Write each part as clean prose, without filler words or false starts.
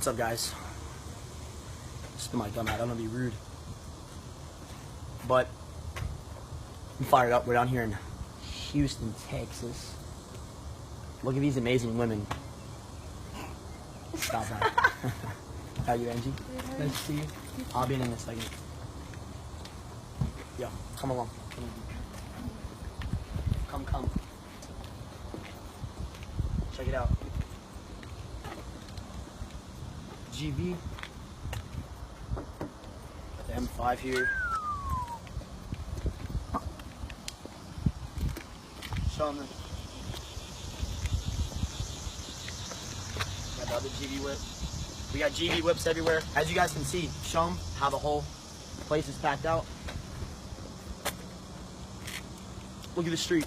What's up, guys? Spit my gum out. I don't want to be rude, but I'm fired up. We're down here in Houston, Texas. Look at these amazing women. Stop that. How are you, Angie? Nice to see you. I'll be in a second. Yo, come along. Come. Check it out. GV. Got the M5 here. Show them. Got the other GV whip. We got GV whips everywhere. As you guys can see, show them how the whole place is packed out. Look at the street.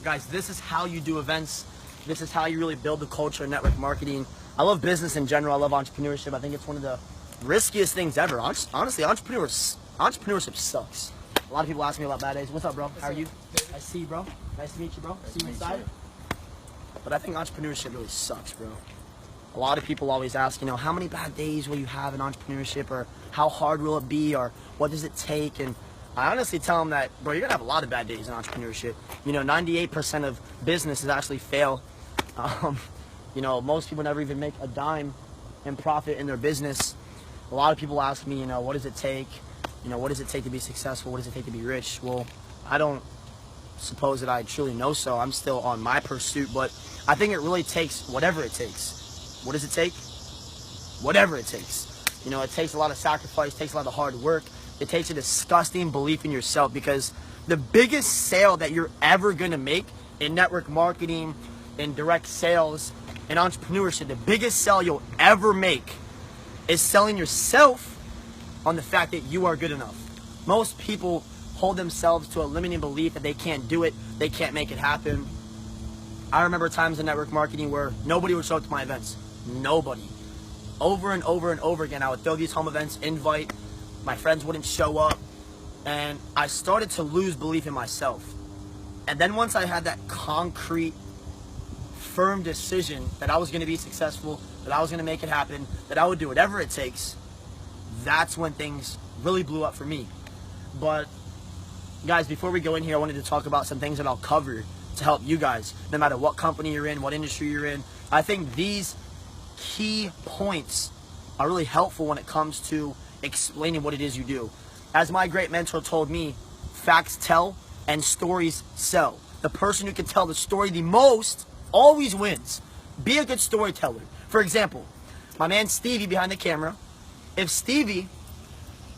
Guys, this is how you do events. This is how you really build the culture of network marketing. I love business in general. I love entrepreneurship. I think it's one of the riskiest things ever. Honestly, entrepreneurship sucks. A lot of people ask me about bad days. What's up, bro? How are you? I see you, bro. Nice to meet you, bro. See you inside. But I think entrepreneurship really sucks, bro. A lot of people always ask, you know, how many bad days will you have in entrepreneurship, or how hard will it be, or what does it take? And I honestly tell them that, bro, you're gonna have a lot of bad days in entrepreneurship. You know, 98% of businesses actually fail. You know, most people never even make a dime in profit in their business. A lot of people ask me, you know, what does it take? You know, what does it take to be successful? What does it take to be rich? Well, I don't suppose that I truly know so. I'm still on my pursuit, but I think it really takes whatever it takes. What does it take? Whatever it takes. You know, it takes a lot of sacrifice, takes a lot of hard work. It takes a disgusting belief in yourself, because the biggest sale that you're ever going to make in network marketing, in direct sales, in entrepreneurship, the biggest sale you'll ever make is selling yourself on the fact that you are good enough. Most people hold themselves to a limiting belief that they can't do it, they can't make it happen. I remember times in network marketing where nobody would show up to my events. Nobody. Over and over and over again, I would throw these home events, invite, my friends wouldn't show up, and I started to lose belief in myself. And then once I had that concrete, firm decision that I was going to be successful, that I was going to make it happen, that I would do whatever it takes, that's when things really blew up for me. But guys, before we go in here, I wanted to talk about some things that I'll cover to help you guys, no matter what company you're in, what industry you're in. I think these key points are really helpful when it comes to explaining what it is you do. As my great mentor told me, facts tell and stories sell. The person who can tell the story the most always wins. Be a good storyteller. For example, my man Stevie behind the camera, if Stevie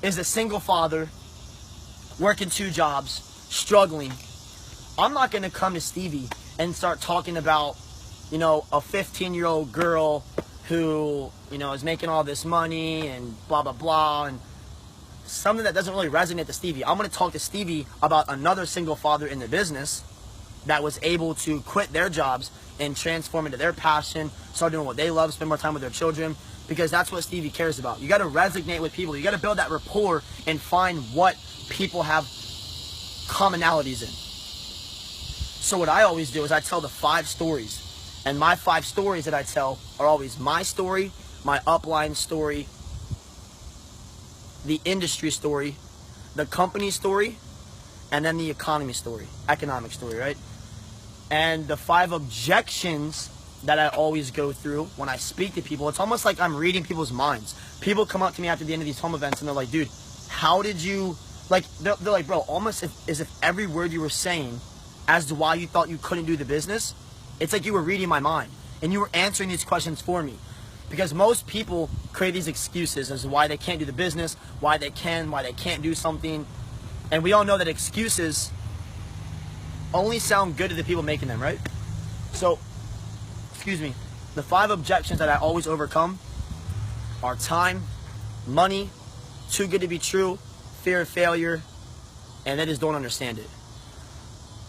is a single father, working 2 jobs, struggling, I'm not going to come to Stevie and start talking about, you know, a 15-year-old girl who, you know, is making all this money and blah, blah, blah, and something that doesn't really resonate to Stevie. I'm going to talk to Stevie about another single father in the business that was able to quit their jobs and transform into their passion, start doing what they love, spend more time with their children, because that's what Stevie cares about. You got to resonate with people. You got to build that rapport and find what people have commonalities in. So what I always do is I tell the 5 stories. And my 5 stories that I tell are always my story, my upline story, the industry story, the company story, and then the economic story, right? And the 5 objections that I always go through when I speak to people, it's almost like I'm reading people's minds. People come up to me after the end of these home events and they're like, dude, how did you, like, they're like, bro, almost as if every word you were saying as to why you thought you couldn't do the business, it's like you were reading my mind and you were answering these questions for me. Because most people create these excuses as to why they can't do the business, why they can't do something. And we all know that excuses only sound good to the people making them, right? So, the 5 objections that I always overcome are time, money, too good to be true, fear of failure, and they just don't understand it.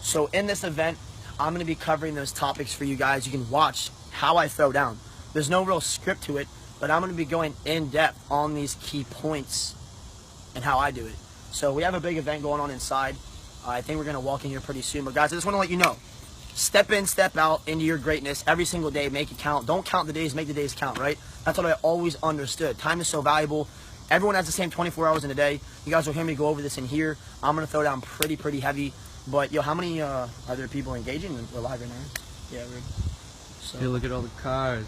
So in this event, I'm going to be covering those topics for you guys. You can watch how I throw down. There's no real script to it, but I'm going to be going in depth on these key points and how I do it. So we have a big event going on inside. I think we're going to walk in here pretty soon. But guys, I just want to let you know, Step in, step out into your greatness every single day. Make it count. Don't count the days, make the days count, right? That's what I always understood. Time is so valuable. Everyone has the same 24 hours in a day. You guys will hear me go over this in here. I'm going to throw down pretty heavy. But, yo, how many are there people engaging? We're live right now. Yeah, we're... So. Hey, look at all the cars.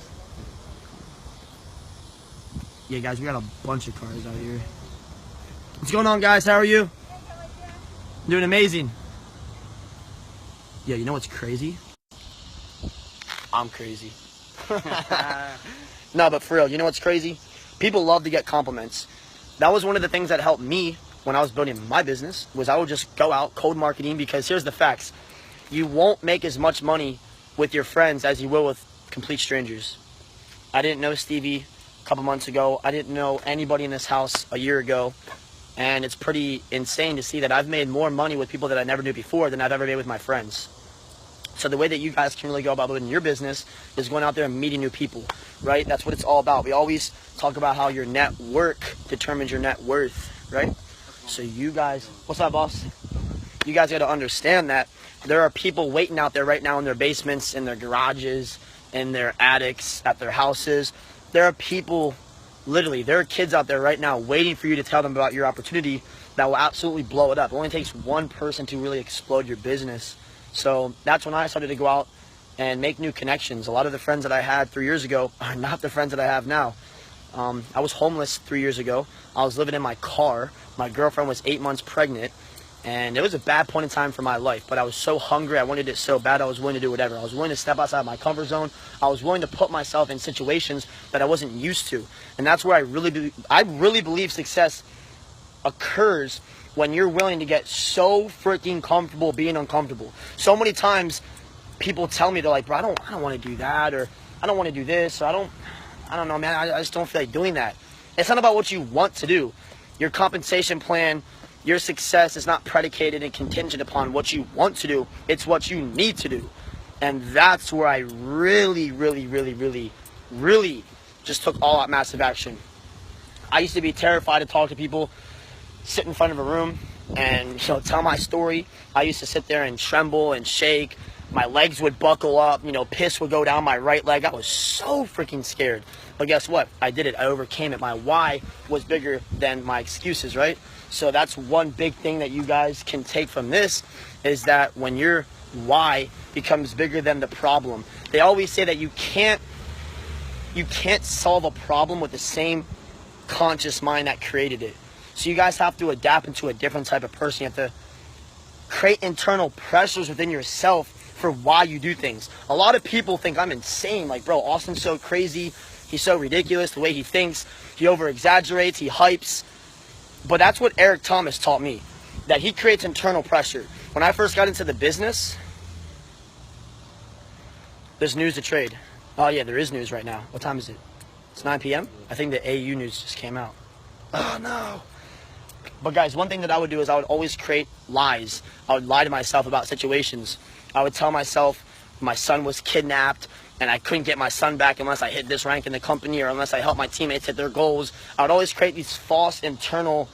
Yeah, guys, we got a bunch of cars out here. What's going on, guys? How are you? Doing amazing. Yeah, you know what's crazy? I'm crazy. No, but for real, you know what's crazy? People love to get compliments. That was one of the things that helped me when I was building my business, was I would just go out cold marketing, because here's the facts. You won't make as much money with your friends as you will with complete strangers. I didn't know Stevie a couple months ago. I didn't know anybody in this house a year ago. And it's pretty insane to see that I've made more money with people that I never knew before than I've ever made with my friends. So the way that you guys can really go about building your business is going out there and meeting new people, right? That's what it's all about. We always talk about how your network determines your net worth, right? So you guys, what's up, boss? You guys got to understand that there are people waiting out there right now in their basements, in their garages, in their attics, at their houses. There are people, literally, there are kids out there right now waiting for you to tell them about your opportunity that will absolutely blow it up. It only takes one person to really explode your business. So that's when I started to go out and make new connections. A lot of the friends that I had 3 years ago are not the friends that I have now. I was homeless 3 years ago. I was living in my car. My girlfriend was 8 months pregnant. And it was a bad point in time for my life. But I was so hungry. I wanted it so bad. I was willing to do whatever. I was willing to step outside my comfort zone. I was willing to put myself in situations that I wasn't used to. And that's where I really believe success occurs, when you're willing to get so freaking comfortable being uncomfortable. So many times people tell me, they're like, bro, I don't want to do that, or I don't want to do this, or I don't know, man, I just don't feel like doing that. It's not about what you want to do. Your compensation plan, your success is not predicated and contingent upon what you want to do. It's what you need to do. And that's where I really just took all out massive action. I used to be terrified to talk to people, sit in front of a room and tell my story. I used to sit there and tremble and shake. My legs would buckle up, piss would go down my right leg. I was so freaking scared. But guess what? I did it. I overcame it. My why was bigger than my excuses, right? So that's one big thing that you guys can take from this, is that when your why becomes bigger than the problem. They always say that you can't solve a problem with the same conscious mind that created it. So you guys have to adapt into a different type of person. You have to create internal pressures within yourself for why you do things. A lot of people think I'm insane. Like, bro, Austin's so crazy. He's so ridiculous the way he thinks. He over-exaggerates. He hypes. But that's what Eric Thomas taught me, that he creates internal pressure. When I first got into the business, there's news to trade. Oh, yeah, there is news right now. What time is it? It's 9 p.m.? I think the AU news just came out. Oh, no. But guys, one thing that I would do is I would always create lies. I would lie to myself about situations. I would tell myself my son was kidnapped and I couldn't get my son back unless I hit this rank in the company, or unless I helped my teammates hit their goals. I would always create these false internal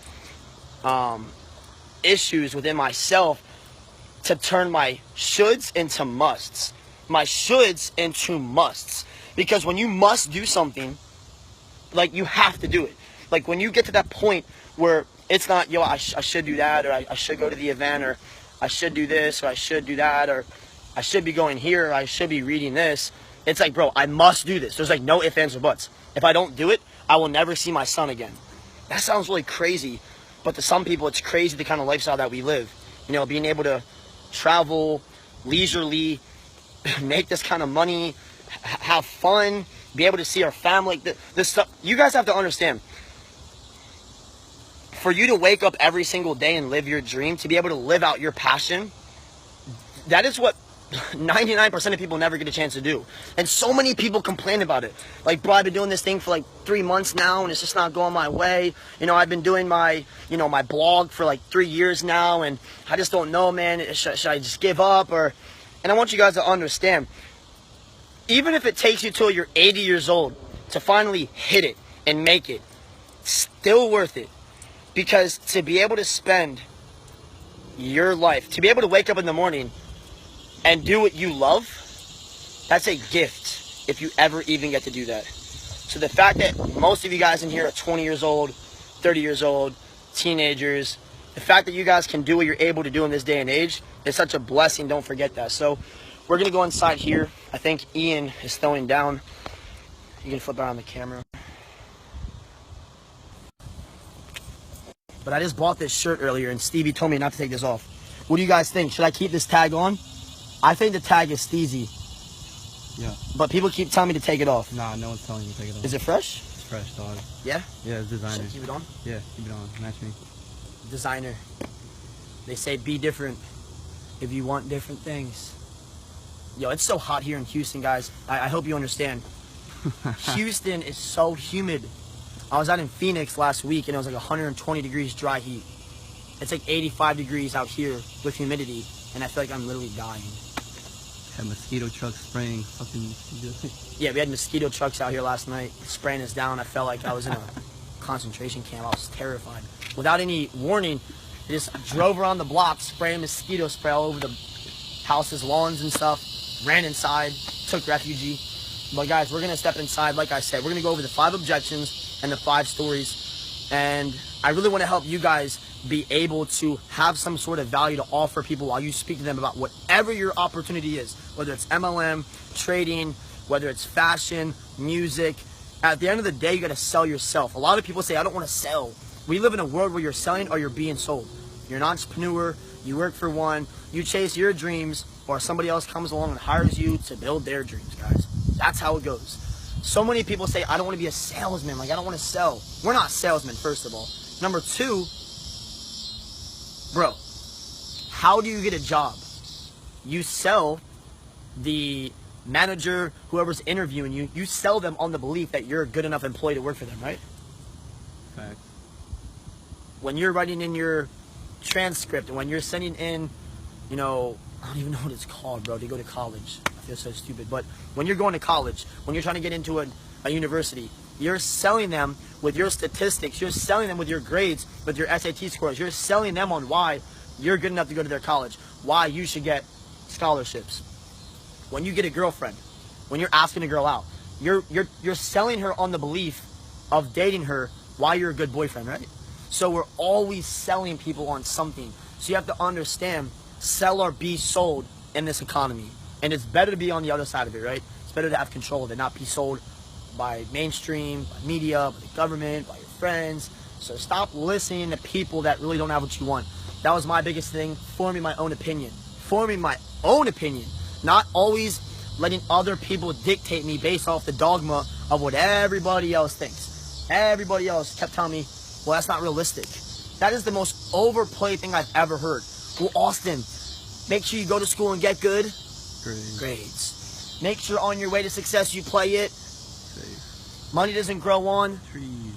issues within myself to turn my shoulds into musts. My shoulds into musts. Because when you must do something, like, you have to do it. Like, when you get to that point where it's not, yo, I should do that, or I should go to the event, or I should do this, or I should do that, or I should be going here, or I should be reading this. It's like, bro, I must do this. There's like no ifs, ands, or buts. If I don't do it, I will never see my son again. That sounds really crazy, but to some people, it's crazy the kind of lifestyle that we live. Being able to travel leisurely, make this kind of money, have fun, be able to see our family. This stuff, you guys have to understand. For you to wake up every single day and live your dream, to be able to live out your passion, that is what 99% of people never get a chance to do. And so many people complain about it. Like, bro, I've been doing this thing for like 3 months now and it's just not going my way. I've been doing my, my blog for like 3 years now, and I just don't know, man. Should I just give up? And I want you guys to understand, even if it takes you till you're 80 years old to finally hit it and make it, still worth it. Because to be able to spend your life, to be able to wake up in the morning and do what you love, that's a gift if you ever even get to do that. So the fact that most of you guys in here are 20 years old, 30 years old, teenagers, the fact that you guys can do what you're able to do in this day and age is such a blessing. Don't forget that. So we're going to go inside here. I think Ian is throwing down. You can flip around the camera. But I just bought this shirt earlier, and Stevie told me not to take this off. What do you guys think? Should I keep this tag on? I think the tag is steezy. Yeah. But people keep telling me to take it off. Nah, no one's telling you to take it off. Is it fresh? It's fresh, dog. Yeah? Yeah, it's designer. Should I keep it on? Yeah, keep it on. Match me. Designer. They say be different if you want different things. Yo, it's so hot here in Houston, guys. I hope you understand. Houston is so humid. I was out in Phoenix last week, and it was like 120 degrees dry heat. It's like 85 degrees out here with humidity, and I feel like I'm literally dying. Had mosquito trucks spraying fucking... Yeah, we had mosquito trucks out here last night spraying us down. I felt like I was in a concentration camp. I was terrified. Without any warning, they just drove around the block spraying mosquito spray all over the houses, lawns and stuff. Ran inside, took refuge. But guys, we're going to step inside. Like I said, we're going to go over the 5 objections and the 5 stories. And I really want to help you guys be able to have some sort of value to offer people while you speak to them about whatever your opportunity is. Whether it's MLM, trading, whether it's fashion, music. At the end of the day, you got to sell yourself. A lot of people say, I don't want to sell. We live in a world where you're selling or you're being sold. You're an entrepreneur. You work for one. You chase your dreams, or somebody else comes along and hires you to build their dreams, guys. That's how it goes. So many people say, I don't want to be a salesman. Like, I don't want to sell. We're not salesmen, first of all. Number 2, bro, how do you get a job? You sell the manager, whoever's interviewing you, you sell them on the belief that you're a good enough employee to work for them, right? Fact. When you're writing in your transcript and when you're sending in, you know, I don't even know what it's called, bro, to go to college. I feel so stupid. But when you're going to college, when you're trying to get into a university, you're selling them with your statistics. You're selling them with your grades, with your SAT scores. You're selling them on why you're good enough to go to their college, why you should get scholarships. When you get a girlfriend, when you're asking a girl out, you're selling her on the belief of dating her why you're a good boyfriend, right? So we're always selling people on something. So you have to understand, sell or be sold in this economy. And it's better to be on the other side of it, right? It's better to have control of it, not be sold by mainstream, by media, by the government, by your friends. So stop listening to people that really don't have what you want. That was my biggest thing, forming my own opinion. Forming my own opinion. Not always letting other people dictate me based off the dogma of what everybody else thinks. Everybody else kept telling me, well, that's not realistic. That is the most overplayed thing I've ever heard. Well, Austin, make sure you go to school and get good grades. Make sure on your way to success you play it. Safe. Money doesn't grow on Trees.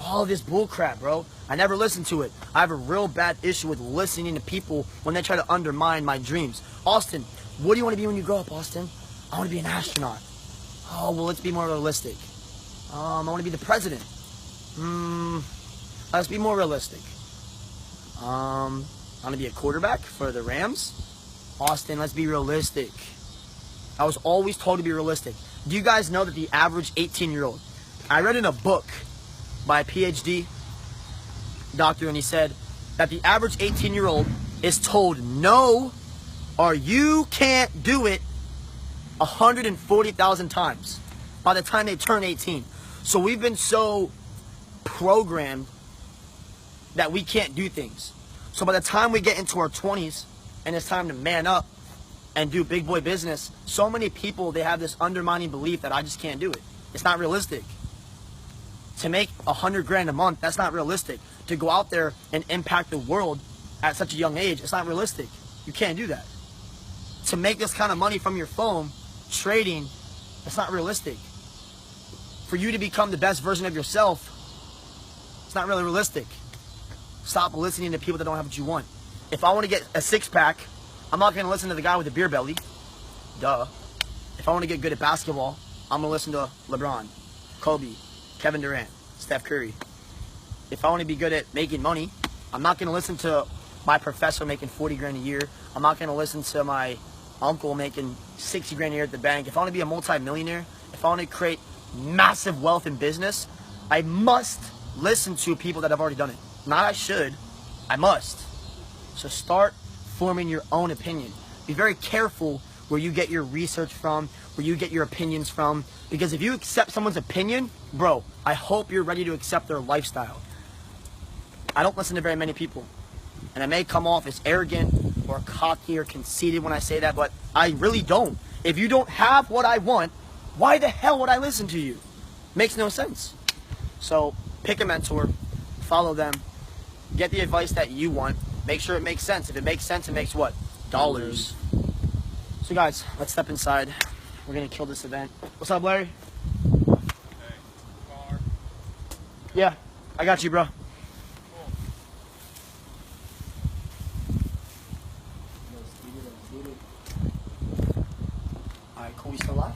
all of this bull crap, bro. I never listened to it. I have a real bad issue with listening to people when they try to undermine my dreams. Austin, what do you want to be when you grow up, Austin? I want to be an astronaut. Oh, well, let's be more realistic. I want to be the president. Let's be more realistic. I want to be a quarterback for the Rams. Austin, let's be realistic. I was always told to be realistic. Do you guys know that the average 18-year-old, I read in a book by a PhD doctor, and he said that the average 18-year-old is told no or you can't do it 140,000 times by the time they turn 18. So we've been so programmed that we can't do things. So by the time we get into our 20s and it's time to man up and do big boy business, so many people, they have this undermining belief that I just can't do it. It's not realistic. To make 100 grand a month, that's not realistic. To go out there and impact the world at such a young age, it's not realistic. You can't do that. To make this kind of money from your phone, trading, that's not realistic. For you to become the best version of yourself, it's not really realistic. Stop listening to people that don't have what you want. If I want to get a six-pack, I'm not going to listen to the guy with the beer belly. Duh. If I want to get good at basketball, I'm going to listen to LeBron, Kobe, Kevin Durant, Steph Curry. If I want to be good at making money, I'm not going to listen to my professor making 40 grand a year. I'm not going to listen to my uncle making 60 grand a year at the bank, if I want to be a multi-millionaire, if I want to create massive wealth in business, I must listen to people that have already done it. Not I should, I must. So start forming your own opinion. Be very careful where you get your research from, where you get your opinions from, because if you accept someone's opinion, bro, I hope you're ready to accept their lifestyle. I don't listen to very many people, and I may come off as arrogant or cocky or conceited when I say that, but I really don't. If you don't have what I want, why the hell would I listen to you? Makes no sense. So pick a mentor, follow them, get the advice that you want, make sure it makes sense. If it makes sense, it makes what? Dollars. So guys, let's step inside. We're gonna kill this event. What's up, Larry? Hey, car. Yeah, I got you, bro. Alright, cool, we still live?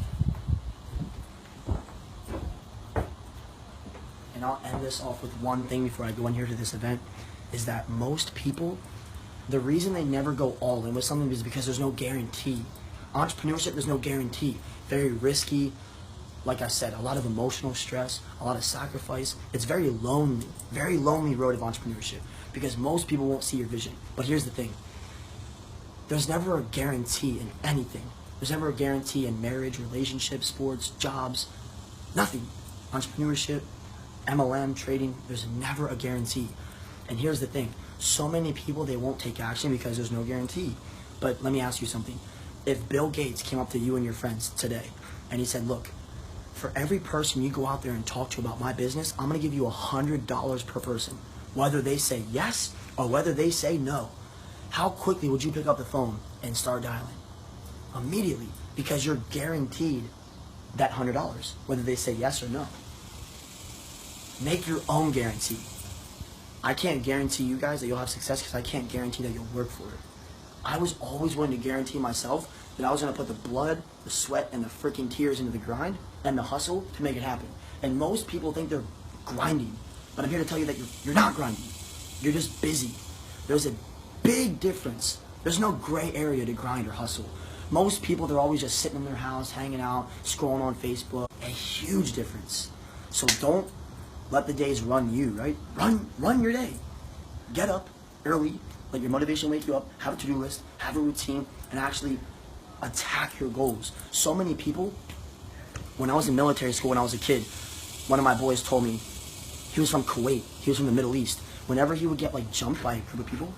And I'll end this off with one thing before I go in here to this event, is that most people, the reason they never go all in with something is because there's no guarantee. Entrepreneurship, there's no guarantee. Very risky. Like I said, a lot of emotional stress, a lot of sacrifice. It's very lonely road of entrepreneurship because most people won't see your vision. But here's the thing. There's never a guarantee in anything. There's never a guarantee in marriage, relationships, sports, jobs, nothing. Entrepreneurship, MLM, trading, there's never a guarantee. And here's the thing. So many people, they won't take action because there's no guarantee. But let me ask you something. If Bill Gates came up to you and your friends today and he said, look, for every person you go out there and talk to about my business, I'm going to give you $100 per person, whether they say yes or whether they say no. How quickly would you pick up the phone and start dialing? Immediately, because you're guaranteed that $100, whether they say yes or no. Make your own guarantee. I can't guarantee you guys that you'll have success because I can't guarantee that you'll work for it. I was always willing to guarantee myself that I was going to put the blood, the sweat, and the freaking tears into the grind and the hustle to make it happen. And most people think they're grinding, but I'm here to tell you that you're not grinding. You're just busy. There's a big difference. There's no gray area to grind or hustle. Most people, they're always just sitting in their house, hanging out, scrolling on Facebook. A huge difference. So don't let the days run you, right? Run your day. Get up early. Let your motivation wake you up. Have a to-do list. Have a routine. And actually attack your goals. So many people, when I was in military school, when I was a kid, one of my boys told me, he was from Kuwait. He was from the Middle East. Whenever he would get like jumped by a group of people,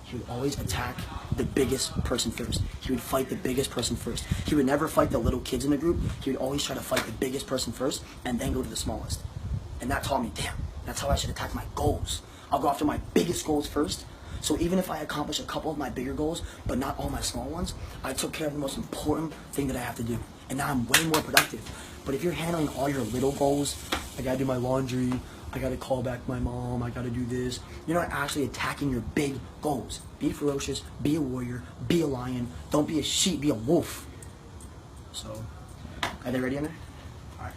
he would always attack the biggest person first. He would fight the biggest person first. He would never fight the little kids in the group. He would always try to fight the biggest person first and then go to the smallest. And that taught me, damn, that's how I should attack my goals. I'll go after my biggest goals first. So even if I accomplish a couple of my bigger goals, but not all my small ones, I took care of the most important thing that I have to do. And now I'm way more productive. But if you're handling all your little goals, I gotta do my laundry, I gotta call back my mom, I gotta do this, you're not actually attacking your big goals. Be ferocious, be a warrior, be a lion, don't be a sheep, be a wolf. So, are they ready in there? Alright.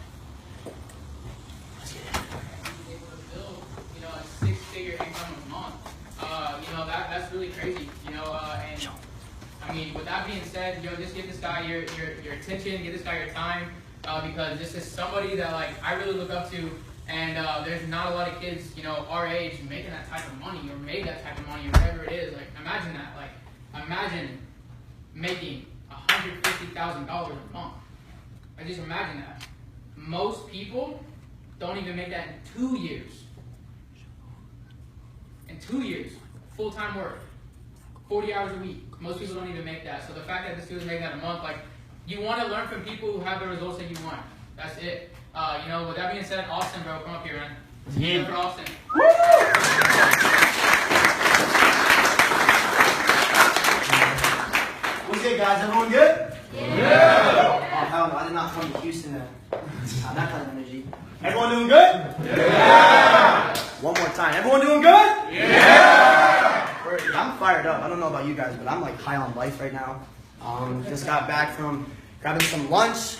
Let's get it. Able to build, a six-figure income a month. That's really crazy. And I mean, with that being said, just give this guy your attention, give this guy your time, because this is somebody that I really look up to, and there's not a lot of kids, our age making that type of money or made that type of money or whatever it is. Imagine that. Imagine making $150,000 a month. Just imagine that. Most people don't even make that in 2 years. In 2 years, full-time work, 40 hours a week. Most people don't even make that. So the fact that this dude's making that a month, you want to learn from people who have the results that you want. That's it. With that being said, Austin, bro, come up here, man. Yeah. For Austin. What's good, guys? Everyone good? Yeah! Oh, hell no, I did not come to Houston to have that kind of energy. Everyone doing good? Yeah! One more time. Everyone doing good? Yeah! I'm fired up. I don't know about you guys, but I'm high on life right now. Just got back from grabbing some lunch,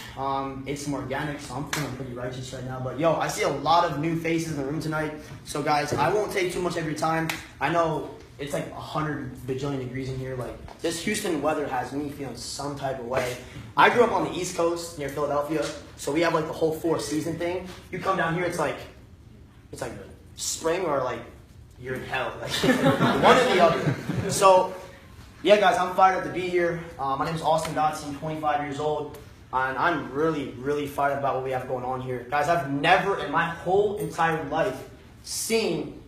ate some organic, so I'm feeling pretty righteous right now. But yo, I see a lot of new faces in the room tonight. So guys, I won't take too much of your time. I know It's like 100 bajillion degrees in here. Like, this Houston weather has me feeling some type of way. I grew up on the East Coast near Philadelphia, so we have like the whole 4-season thing. You come down here, it's like spring or like you're in hell. Like, one or the other. So, yeah, guys, I'm fired up to be here. My name is Austin Godsey, I'm 25 years old, and I'm really, really fired about what we have going on here. Guys, I've never in my whole entire life seen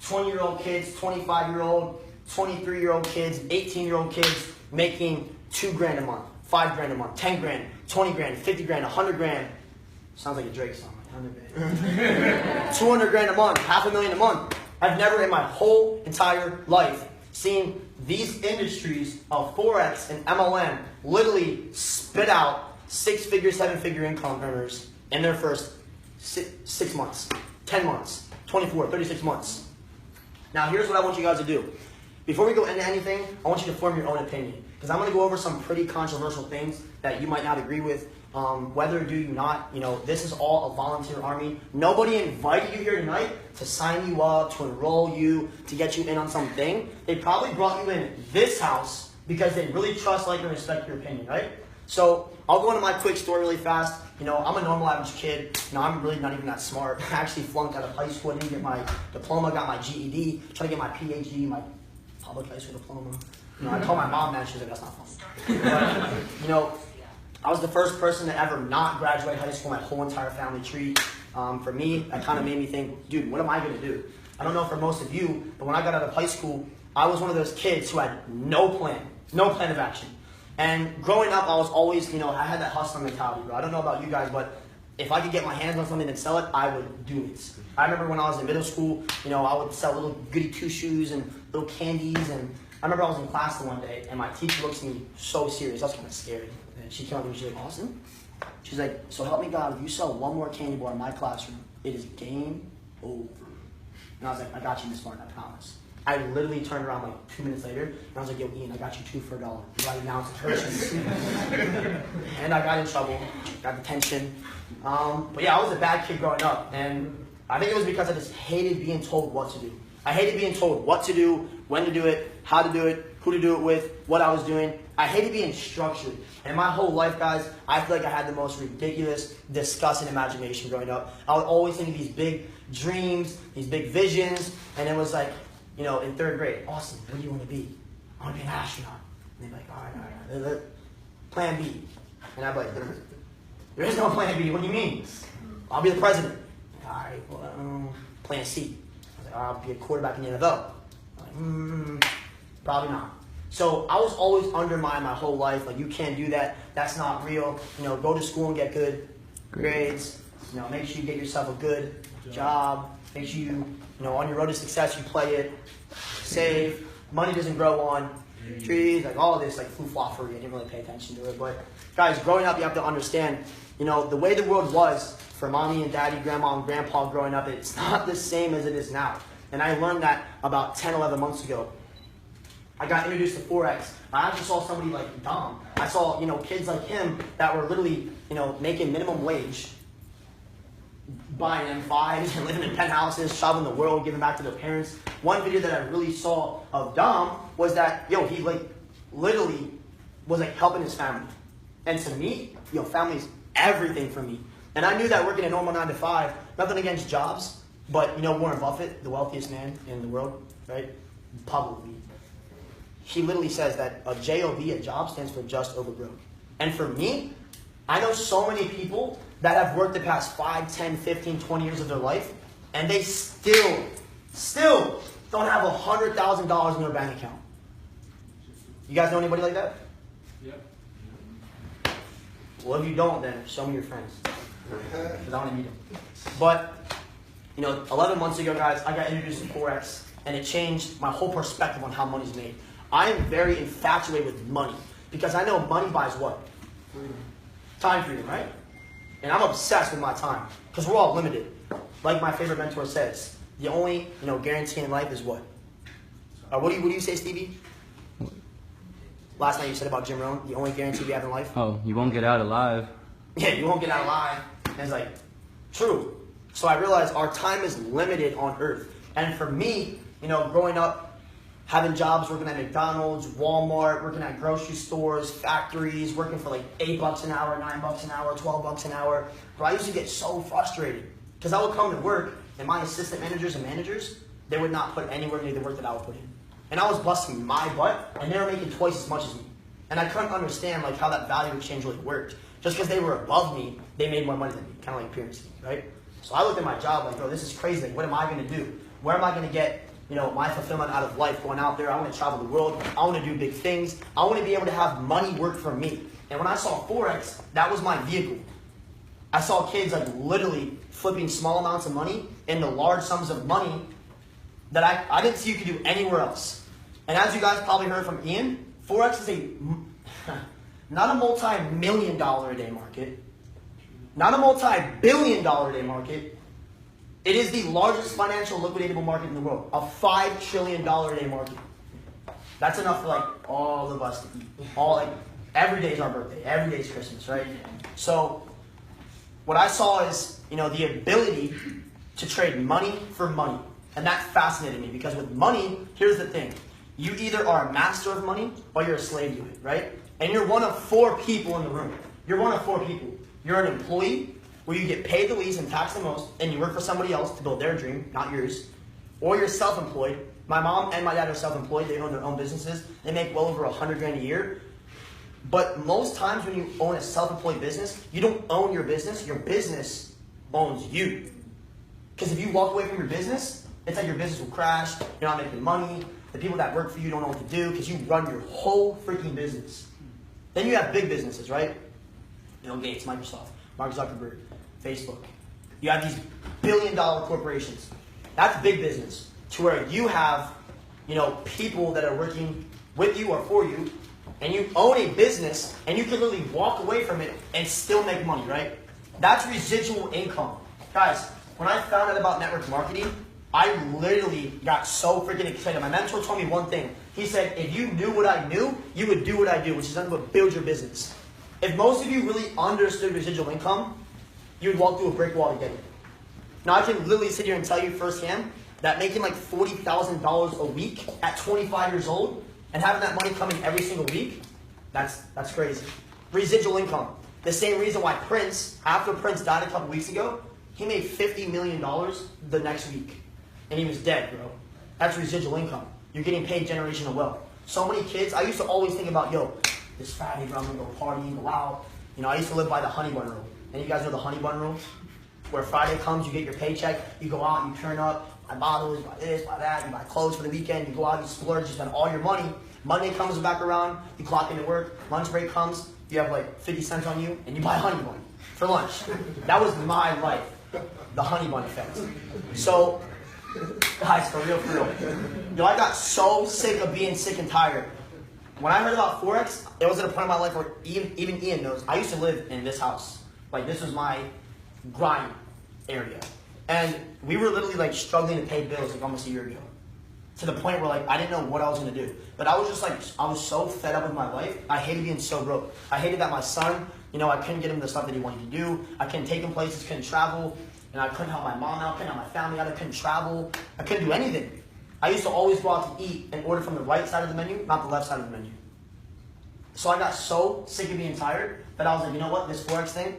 20-year-old kids, 25-year-old, 23-year-old kids, 18-year-old kids making $2,000 a month, $5,000 a month, 10 grand, 20 grand, 50 grand, 100 grand. Sounds like a Drake song. 200 grand a month, $500,000 a month. I've never in my whole entire life seen these industries of Forex and MLM literally spit out 6-figure, 7-figure income earners in their first 6 months, 10 months, 24, 36 months. Now, here's what I want you guys to do. Before we go into anything, I want you to form your own opinion. Because I'm going to go over some pretty controversial things that you might not agree with. Whether do you not, this is all a volunteer army. Nobody invited you here tonight to sign you up, to enroll you, to get you in on something. They probably brought you in this house because they really trust, like, and respect your opinion, right? So I'll go into my quick story really fast. I'm a normal average kid. I'm really not even that smart. I actually flunked out of high school. I didn't get my diploma, got my GED, tried to get my PhD, my public high school diploma. I told my mom that, she's like, that's not funny. But, I was the first person to ever not graduate high school, my whole entire family tree. For me, that kind of made me think, dude, what am I going to do? I don't know for most of you, but when I got out of high school, I was one of those kids who had no plan of action. And growing up, I was always, I had that hustler mentality, bro. I don't know about you guys, but if I could get my hands on something and sell it, I would do it. I remember when I was in middle school, I would sell little goody two-shoes and little candies. And I remember I was in class the one day, and my teacher looks at me so serious. I was kind of scared. And she came up to me, she's like, Austin? She's like, so help me God, if you sell one more candy bar in my classroom, it is game over. And I was like, I got you, Miss Martin, I promise. I literally turned around like 2 minutes later, and I was like, yo, Ian, I got you 2 for $1. Right now it's a purchase. And I got in trouble, got detention. But yeah, I was a bad kid growing up, and I think it was because I just hated being told what to do. I hated being told what to do, when to do it, how to do it, who to do it with, what I was doing. I hated being structured. And my whole life, guys, I feel like I had the most ridiculous, disgusting imagination growing up. I would always think of these big dreams, these big visions, and it was like, in 3rd grade, Austin, what do you want to be? I want to be an astronaut. And they'd be like, all right. Plan B. And I'd be like, there is no plan B. What do you mean? I'll be the president. All right, well, plan C. I was like, I'll be a quarterback in the NFL. I'm like, probably not. So I was always undermined my whole life. Like, you can't do that. That's not real. Go to school and get good grades. Make sure you get yourself a good job. Make sure you, on your road to success, you play it. Save. Money doesn't grow on trees. Like, all of this, like, foo-floffery. I didn't really pay attention to it. But, guys, growing up, you have to understand, the way the world was for mommy and daddy, grandma and grandpa growing up, it's not the same as it is now. And I learned that about 10, 11 months ago. I got introduced to Forex. I actually saw somebody like Dom. I saw, kids like him that were literally, making minimum wage, buying M5s and living in penthouses, traveling the world, giving back to their parents. One video that I really saw of Dom was that, he literally was helping his family. And to me, family's everything for me. And I knew that working a normal 9 to 5, nothing against jobs, but Warren Buffett, the wealthiest man in the world, right? Publicly. He literally says that a JOB, a job, stands for just over broke. And for me, I know so many people that have worked the past 5, 10, 15, 20 years of their life, and they still don't have $100,000 in their bank account. You guys know anybody like that? Yep. Well, if you don't, then show me your friends. Because I want to meet them. But, 11 months ago, guys, I got introduced to Forex, and it changed my whole perspective on how money's made. I am very infatuated with money because I know money buys what? Freedom. Time freedom, right? And I'm obsessed with my time because we're all limited. Like my favorite mentor says, the only guarantee in life is what? What do you say, Stevie? Last night you said about Jim Rohn, the only guarantee we have in life. Oh, you won't get out alive. Yeah, you won't get out alive. And it's like, true. So I realized our time is limited on Earth. And for me, growing up, having jobs, working at McDonald's, Walmart, working at grocery stores, factories, working for like $8 an hour, $9 an hour, $12 an hour. Bro, I used to get so frustrated because I would come to work and my assistant managers and managers, they would not put anywhere near the work that I would put in. And I was busting my butt and they were making twice as much as me. And I couldn't understand like how that value exchange really worked. Just because they were above me, they made more money than me, kind of like pyramid scheme, right? So I looked at my job like, bro, this is crazy. Like, what am I going to do? Where am I going to get, my fulfillment out of life going out there? I want to travel the world. I want to do big things. I want to be able to have money work for me. And when I saw Forex, that was my vehicle. I saw kids like literally flipping small amounts of money into large sums of money that I didn't see you could do anywhere else. And as you guys probably heard from Ian, Forex is not a multi-million-dollar a day market, not a multi-billion-dollar a day market. It is the largest financial liquidatable market in the world, a $5 trillion a day market. That's enough for like all of us to eat. Every day is our birthday, every day is Christmas, right? So what I saw is, the ability to trade money for money. And that fascinated me because with money, here's the thing. You either are a master of money or you're a slave to it, right? And you're one of 4 people in the room. You're one of 4 people. You're an employee, where you get paid the least and taxed the most, and you work for somebody else to build their dream, not yours. Or you're self-employed. My mom and my dad are self-employed. They own their own businesses. They make well over $100,000 a year. But most times when you own a self-employed business, you don't own your business owns you. Because if you walk away from your business, it's like your business will crash, you're not making money, the people that work for you don't know what to do because you run your whole freaking business. Then you have big businesses, right? Bill Gates, Microsoft, Mark Zuckerberg, Facebook. You have these billion-dollar corporations. That's big business. To where you have, people that are working with you or for you, and you own a business, and you can literally walk away from it and still make money, right? That's residual income. Guys, when I found out about network marketing, I literally got so freaking excited. My mentor told me one thing. He said, if you knew what I knew, you would do what I do, which is nothing but build your business. If most of you really understood residual income, you would walk through a brick wall to get it. Now, I can literally sit here and tell you firsthand that making like $40,000 a week at 25 years old and having that money coming every single week, that's crazy. Residual income. The same reason why Prince, after Prince died a couple weeks ago, he made $50 million the next week. And he was dead, bro. That's residual income. You're getting paid generational wealth. So many kids, I used to always think about, this Friday, bro, I'm going to go party, go out. I used to live by the honey bun rule. And you guys know the honey bun rule? Where Friday comes, you get your paycheck, you go out, you turn up, buy bottles, buy this, buy that, you buy clothes for the weekend, you go out, you splurge, you spend all your money. Monday comes back around, you clock into work, lunch break comes, you have like 50 cents on you, and you buy honey bun for lunch. That was my life, the honey bun effect. So, guys, for real. I got so sick of being sick and tired. When I heard about Forex, it was at a point in my life where even Ian knows, I used to live in this house. Like, this was my grind area. And we were literally like struggling to pay bills like almost a year ago. To the point where like I didn't know what I was gonna do. But I was just like, I was so fed up with my life. I hated being so broke. I hated that my son, I couldn't get him the stuff that he wanted to do. I couldn't take him places, couldn't travel. And I couldn't help my mom out, couldn't help my family out, I couldn't travel. I couldn't do anything. I used to always go out to eat and order from the right side of the menu, not the left side of the menu. So I got so sick of being tired that I was like, you know what, this Forex thing,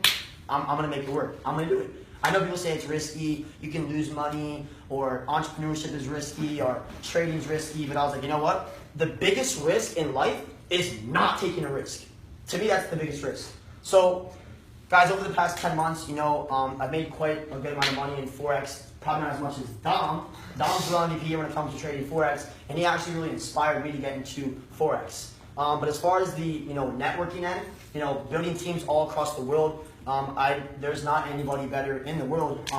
I'm going to make it work. I'm going to do it. I know people say it's risky, you can lose money, or entrepreneurship is risky, or trading is risky, but I was like, you know what? The biggest risk in life is not taking a risk. To me, that's the biggest risk. So, guys, over the past 10 months, I've made quite a good amount of money in Forex, probably not as much as Dom. Dom's the MVP when it comes to trading Forex, and he actually really inspired me to get into Forex. But as far as the networking end, building teams all across the world, there's not anybody better in the world.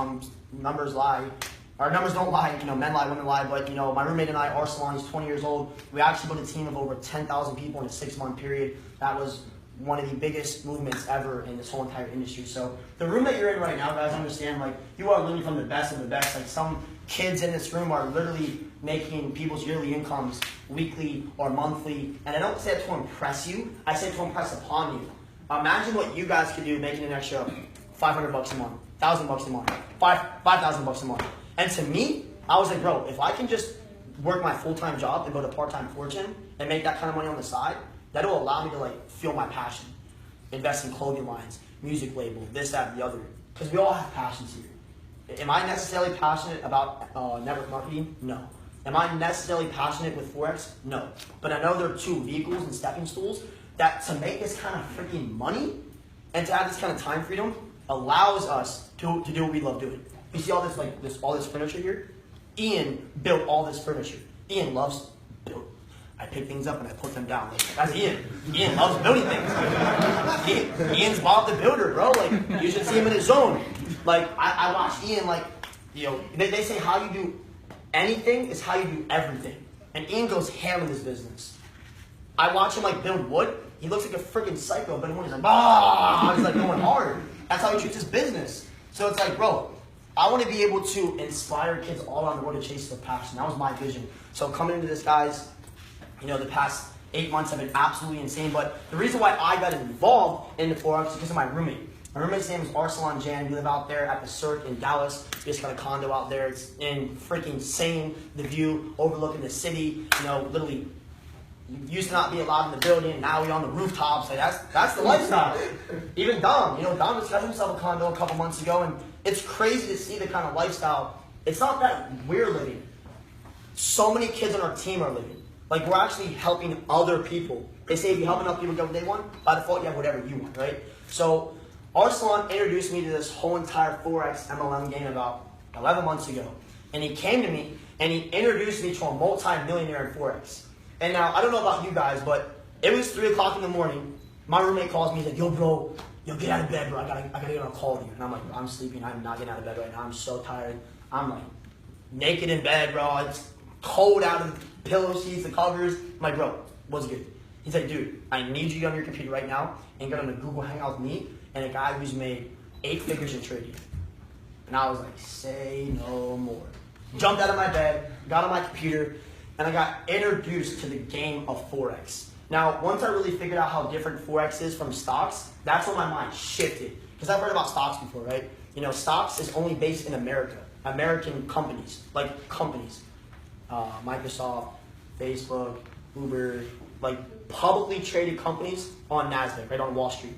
Numbers lie. Our numbers don't lie. Men lie, women lie. But my roommate and I, Arsalan, he's 20 years old. We actually built a team of over 10,000 people in a 6-month period. That was one of the biggest movements ever in this whole entire industry. So the room that you're in right now, guys, understand, like, you are literally from the best of the best. Like, some kids in this room are literally making people's yearly incomes weekly or monthly. And I don't say it to impress you. I say it to impress upon you. Imagine what you guys could do making an extra $500 a month, $1,000 a month, $5,000 a month. And to me, I was like, bro, if I can just work my full-time job and go to part-time fortune and make that kind of money on the side, that'll allow me to like feel my passion. Invest in clothing lines, music label, this, that, and the other. Because we all have passions here. Am I necessarily passionate about network marketing? No. Am I necessarily passionate with Forex? No. But I know there are two vehicles and stepping stools that to make this kind of freaking money and to have this kind of time freedom allows us to do what we love doing. You see all this all this furniture here? Ian built all this furniture. Ian loves build. I pick things up and I put them down. Like, that's Ian. Ian loves building things. Ian's Bob the Builder, bro. Like, you should see him in his zone. Like, I watch Ian, like, you know, they say how you do anything is how you do everything. And Ian goes ham in this business. I watch him, like, build wood. He looks like a freaking psycho, but when he's like, ah, he's like going hard. That's how he treats his business. So it's like, bro, I want to be able to inspire kids all around the world to chase their passion. That was my vision. So coming into this, guys, you know, the past 8 months have been absolutely insane. But the reason why I got involved in the Forex is because of my roommate. My roommate's name is Arsalan Jan. We live out there at the Cirque in Dallas. We just got a condo out there. It's freaking insane. The view overlooking the city. You know, literally used to not be allowed in the building. Now we're on the rooftops. Like that's the lifestyle. Even Dom, you know, Dom just got himself a condo a couple months ago, and it's crazy to see the kind of lifestyle. It's not that we're living. So many kids on our team are living. Like, we're actually helping other people. They say if you help enough people get what they want, by default you have whatever you want, right? So Arsalan introduced me to this whole entire Forex MLM game about 11 months ago. And he came to me and he introduced me to a multi-millionaire in Forex. And now, I don't know about you guys, but it was 3 o'clock in the morning. My roommate calls me, he's like, yo bro, get out of bed, bro. I gotta get on a call with you. And I'm like, I'm sleeping, I'm not getting out of bed right now. I'm so tired. I'm like naked in bed, bro. It's cold out of the pillow sheets, the covers. I'm like, bro, what's good? He's like, dude, I need you on your computer right now and get on a Google Hangout with me and a guy who's made 8 figures in trading. And I was like, say no more. Jumped out of my bed, got on my computer, and I got introduced to the game of Forex. Now, once I really figured out how different Forex is from stocks, that's when my mind shifted. Because I've heard about stocks before, right? You know, stocks is only based in America. American companies, like companies. Microsoft, Facebook, Uber, like publicly traded companies on NASDAQ, right, on Wall Street.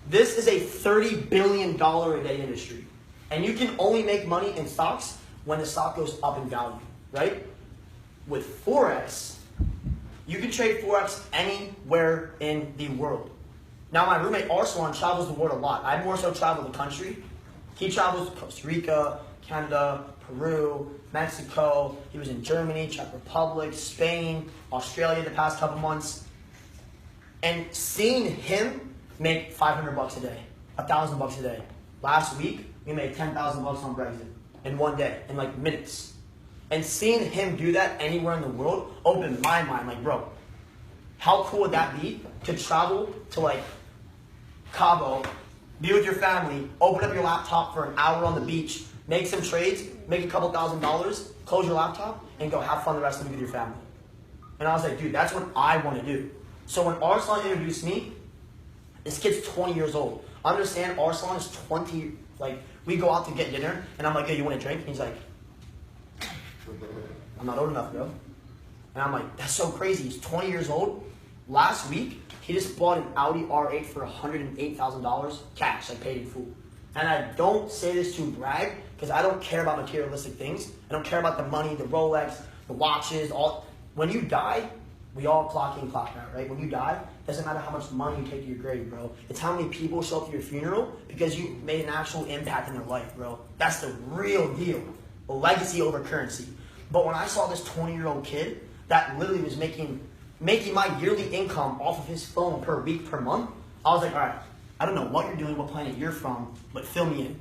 This is a $30 billion a day industry. And you can only make money in stocks when the stock goes up in value, right? With Forex, you can trade Forex anywhere in the world. Now, my roommate Arsalan travels the world a lot. I more so travel the country. He travels to Costa Rica, Canada, Peru, Mexico. He was in Germany, Czech Republic, Spain, Australia the past couple months. And seeing him make $500 a day, $1,000 a day. Last week, we made $10,000 on Brexit in one day, in like minutes. And seeing him do that anywhere in the world opened my mind. Like, bro, how cool would that be to travel to like Cabo, be with your family, open up your laptop for an hour on the beach, make some trades, make a couple $1,000s, close your laptop, and go have fun the rest of the week with your family. And I was like, dude, that's what I want to do. So when Arsalan introduced me, this kid's 20 years old. Understand, Arsalan is 20, like, we go out to get dinner, and I'm like, hey, you want a drink? And he's like, I'm not old enough, bro. And I'm like, that's so crazy. He's 20 years old. Last week, he just bought an Audi R8 for $108,000 cash, like paid in full. And I don't say this to brag, because I don't care about materialistic things. I don't care about the money, the Rolex, the watches, all. When you die, we all clock in, clock out, right? When you die, it doesn't matter how much money you take to your grave, bro. It's how many people show up to your funeral because you made an actual impact in their life, bro. That's the real deal. Legacy over currency. But when I saw this 20-year-old kid that literally was making my yearly income off of his phone per week, per month, I was like, all right, I don't know what you're doing, what planet you're from, but fill me in.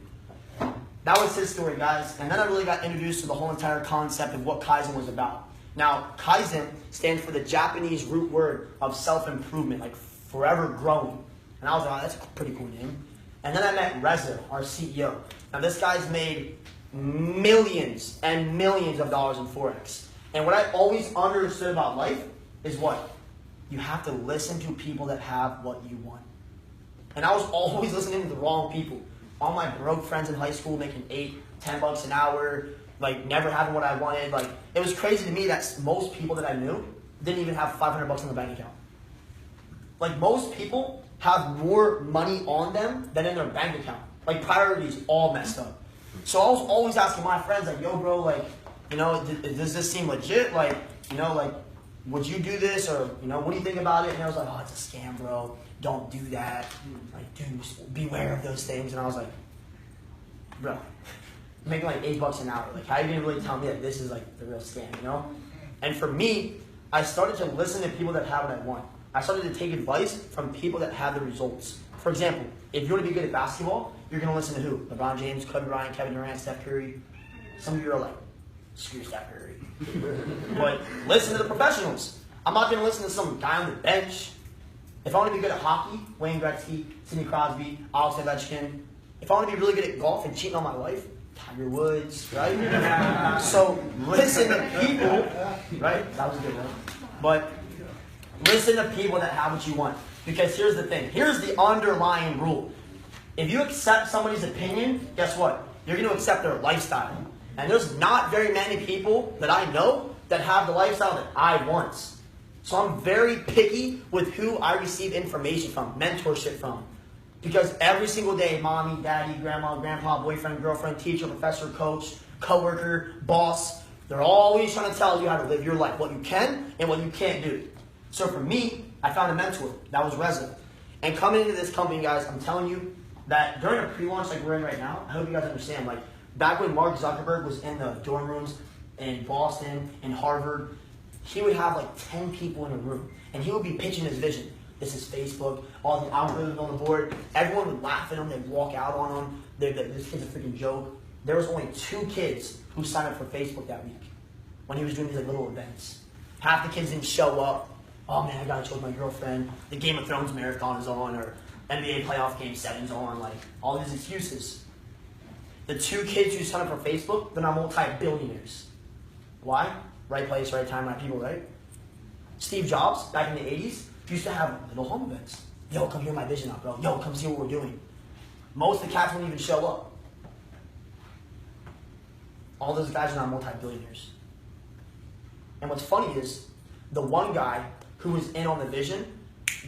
That was his story, guys. And then I really got introduced to the whole entire concept of what Kaizen was about. Now, Kaizen stands for the Japanese root word of self-improvement, like forever growing. And I was like, oh, that's a pretty cool name. And then I met Reza, our CEO. Now, this guy's made millions and millions of dollars in Forex. And what I always understood about life is what? You have to listen to people that have what you want. And I was always listening to the wrong people. All my broke friends in high school making $8, $10 an hour, like never having what I wanted. Like it was crazy to me that most people that I knew didn't even have $500 in the bank account. Like most people have more money on them than in their bank account. Like priorities all messed up. So I was always asking my friends like, yo bro, like, you know, does this seem legit? Like, you know, like, would you do this? Or, you know, what do you think about it? And I was like, oh, it's a scam, bro. Don't do that. Like, dude, beware of those things. And I was like, bro, I'm making like $8 an hour. Like, how are you gonna really tell me that this is like the real scam, you know? And for me, I started to listen to people that have what I want. I started to take advice from people that have the results. For example, if you want to be good at basketball, you're going to listen to who? LeBron James, Kobe Bryant, Kevin Durant, Steph Curry. Some of you are like, screw Steph Curry. But listen to the professionals. I'm not going to listen to some guy on the bench. If I want to be good at hockey, Wayne Gretzky, Sidney Crosby, Alex Ovechkin. If I want to be really good at golf and cheating on my wife, Tiger Woods, right? So listen to people, right? That was a good one. But listen to people that have what you want. Because here's the thing. Here's the underlying rule. If you accept somebody's opinion, guess what? You're going to accept their lifestyle. And there's not very many people that I know that have the lifestyle that I want. So I'm very picky with who I receive information from, mentorship from. Because every single day, mommy, daddy, grandma, grandpa, boyfriend, girlfriend, teacher, professor, coach, coworker, boss, they're always trying to tell you how to live your life, what you can and what you can't do. So for me, I found a mentor. That was Reza. And coming into this company, guys, I'm telling you that during a pre-launch like we're in right now, I hope you guys understand, like back when Mark Zuckerberg was in the dorm rooms in Boston, in Harvard, he would have like 10 people in a room. And he would be pitching his vision. This is Facebook, all the algorithms on the board. Everyone would laugh at him. They'd walk out on him. This kid's a freaking joke. There was only 2 kids who signed up for Facebook that week when he was doing these like little events. Half the kids didn't show up. Oh man, I gotta chill with my girlfriend. The Game of Thrones marathon is on, or NBA playoff game 7's on. Like all these excuses. The 2 kids who signed up for Facebook, they're not multi-billionaires. Why? Right place, right time, right people, right? Steve Jobs, back in the 80s, used to have little home events. Yo, come hear my vision out, bro. Yo, come see what we're doing. Most of the cats wouldn't even show up. All those guys are not multi-billionaires. And what's funny is, the one guy who was in on the vision